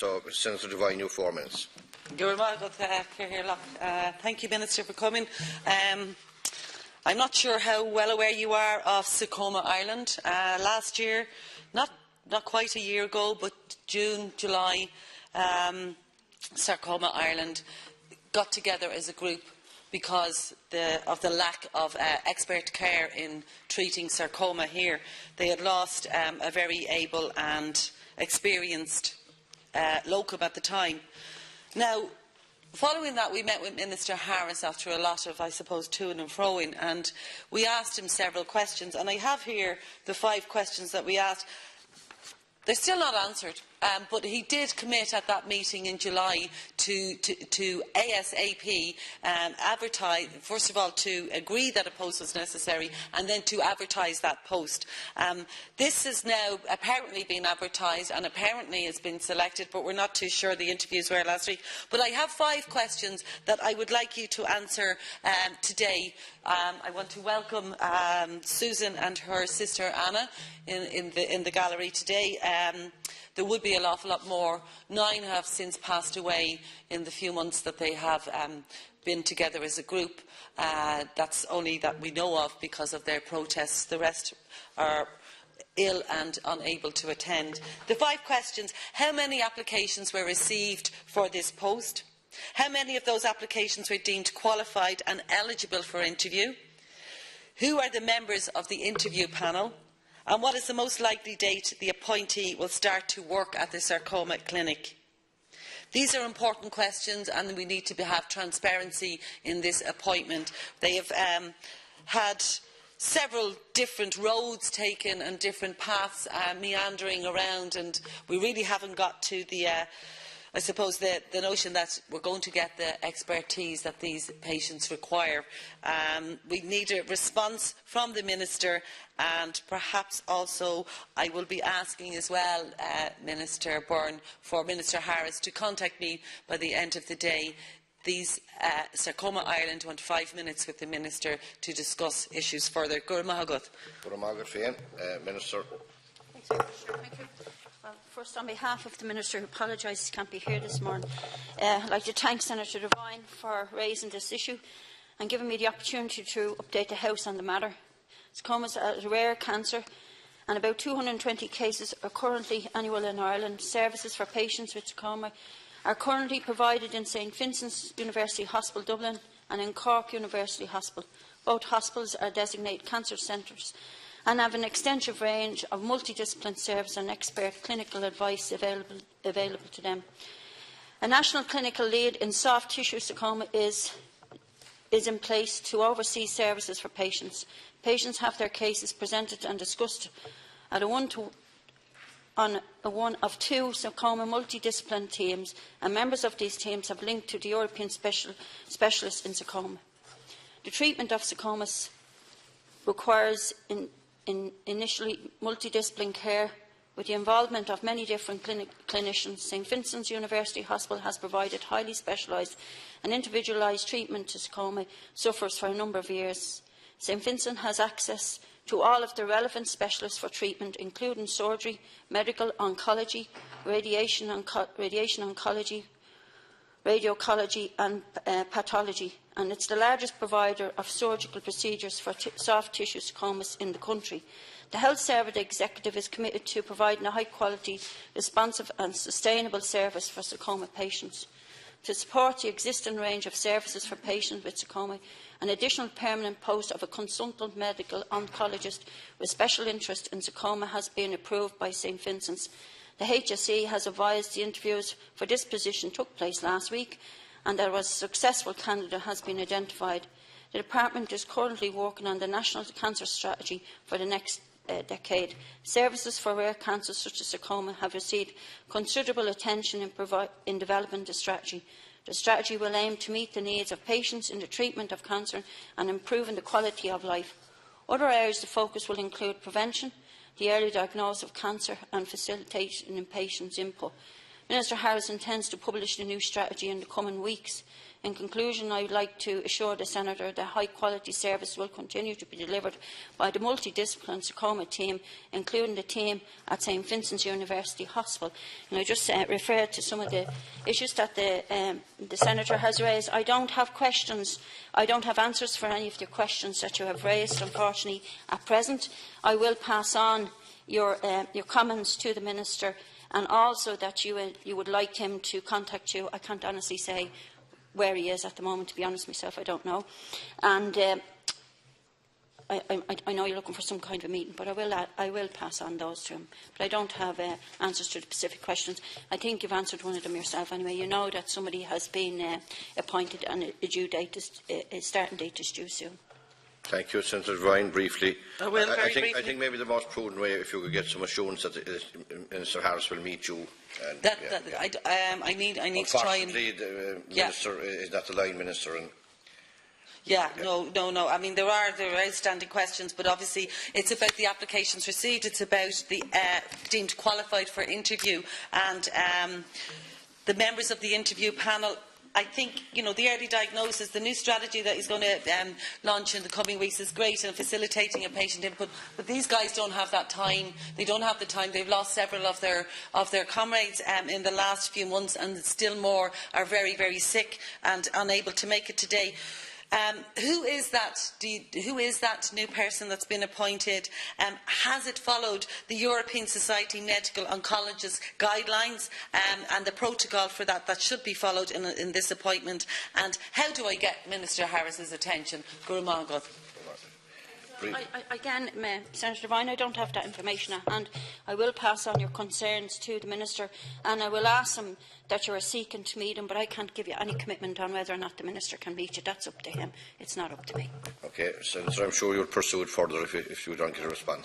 So, Senator Devine, you have 4 minutes. Thank you, Minister, for coming. I'm not sure how well aware you are of Sarcoma Ireland. Last year, not quite a year ago, but June, July, Sarcoma Ireland got together as a group because of the lack of expert care in treating sarcoma here. They had lost a very able and experienced locum at the time. Now, following that, we met with Minister Harris after a lot of, I suppose, to-ing and fro-ing, and we asked him several questions. And I have here the 5 questions that we asked. They're still not answered, but he did commit at that meeting in July to ASAP advertise, first of all, to agree that a post was necessary and then to advertise that post. This has now apparently been advertised and apparently has been selected, but we're not too sure. The interviews were last week. But I have 5 questions that I would like you to answer today. I want to welcome Susan and her sister Anna in the gallery today. There would be an awful lot more. 9 have since passed away in the few months that they have been together as a group. That's only that we know of because of their protests. The rest are ill and unable to attend. The 5 questions: how many applications were received for this post? How many of those applications were deemed qualified and eligible for interview? Who are the members of the interview panel? And what is the most likely date the appointee will start to work at the sarcoma clinic? These are important questions, and we need to have transparency in this appointment. They have had several different roads taken and different paths meandering around, and we really haven't got to the I suppose the notion that we're going to get the expertise that these patients require. We need a response from the Minister, and perhaps also I will be asking as well, Minister Byrne, for Minister Harris to contact me by the end of the day. These Sarcoma Ireland want 5 minutes with the Minister to discuss issues further. Gura Mahagut. Minister. Thank you. Well, first, on behalf of the Minister, who apologises he can't be here this morning, I'd like to thank Senator Devine for raising this issue and giving me the opportunity to update the House on the matter. Sarcoma is a rare cancer, and about 220 cases are currently annual in Ireland. Services for patients with sarcoma are currently provided in St Vincent's University Hospital, Dublin, and in Cork University Hospital. Both hospitals are designated cancer centres and have an extensive range of multidisciplinary service and expert clinical advice available to them. A national clinical lead in soft tissue sarcoma is in place to oversee services for patients. Patients have their cases presented and discussed at one of 2 sarcoma multidisciplinary teams, and members of these teams have linked to the European specialists in sarcoma. The treatment of sarcomas requires initially multidisciplinary care with the involvement of many different clinicians. St Vincent's University Hospital has provided highly specialised and individualised treatment to sarcoma sufferers for a number of years. St Vincent has access to all of the relevant specialists for treatment, including surgery, medical oncology, radiation oncology, radiology and pathology, and it's the largest provider of surgical procedures for soft tissue sarcomas in the country. The Health Service Executive is committed to providing a high-quality, responsive and sustainable service for sarcoma patients. To support the existing range of services for patients with sarcoma, an additional permanent post of a consultant medical oncologist with special interest in sarcoma has been approved by St Vincent's. The HSE has advised the interviews for this position took place last week, and there was a successful candidate has been identified. The Department is currently working on the National Cancer Strategy for the next decade. Services for rare cancers such as sarcoma have received considerable attention in developing the strategy. The strategy will aim to meet the needs of patients in the treatment of cancer and improving the quality of life. Other areas of focus will include prevention, the early diagnosis of cancer and facilitation in patients' input. Minister Harris intends to publish the new strategy in the coming weeks. In conclusion, I would like to assure the Senator that high-quality service will continue to be delivered by the multidisciplinary Sarcoma team, including the team at St Vincent's University Hospital. And I just refer to some of the issues that the Senator has raised. I don't have questions. I don't have answers for any of the questions that you have raised, unfortunately, at present. I will pass on your comments to the Minister, and also that you would like him to contact you. I can't honestly say where he is at the moment, to be honest myself, I don't know. And I know you're looking for some kind of a meeting, but I will pass on those to him. But I don't have answers to the specific questions. I think you've answered one of them yourself anyway. You know that somebody has been appointed and a starting date is due soon. Thank you, Senator Devine. Briefly, I think maybe the most prudent way, if you could get some assurance that Minister Harris will meet you. And, I need to try and. Unfortunately, the Minister is not the line Minister. And no. I mean, there are outstanding questions, but obviously it's about the applications received. It's about the deemed qualified for interview, and the members of the interview panel. I think, the early diagnosis, the new strategy that he's going to launch in the coming weeks is great in facilitating a patient input. But these guys don't have that time. They don't have the time. They've lost several of their comrades in the last few months, and still more are very, very sick and unable to make it today. Who is that new person that's been appointed? Has it followed the European Society Medical Oncologists guidelines and the protocol for that should be followed in this appointment? And how do I get Minister Harris's attention? Gurumagod. Again, Senator Devine, I don't have that information at hand. I will pass on your concerns to the Minister, and I will ask him that you are seeking to meet him, but I can't give you any commitment on whether or not the Minister can meet you. That's up to him. It's not up to me. Okay, Senator, I'm sure you'll pursue it further if you don't get a response.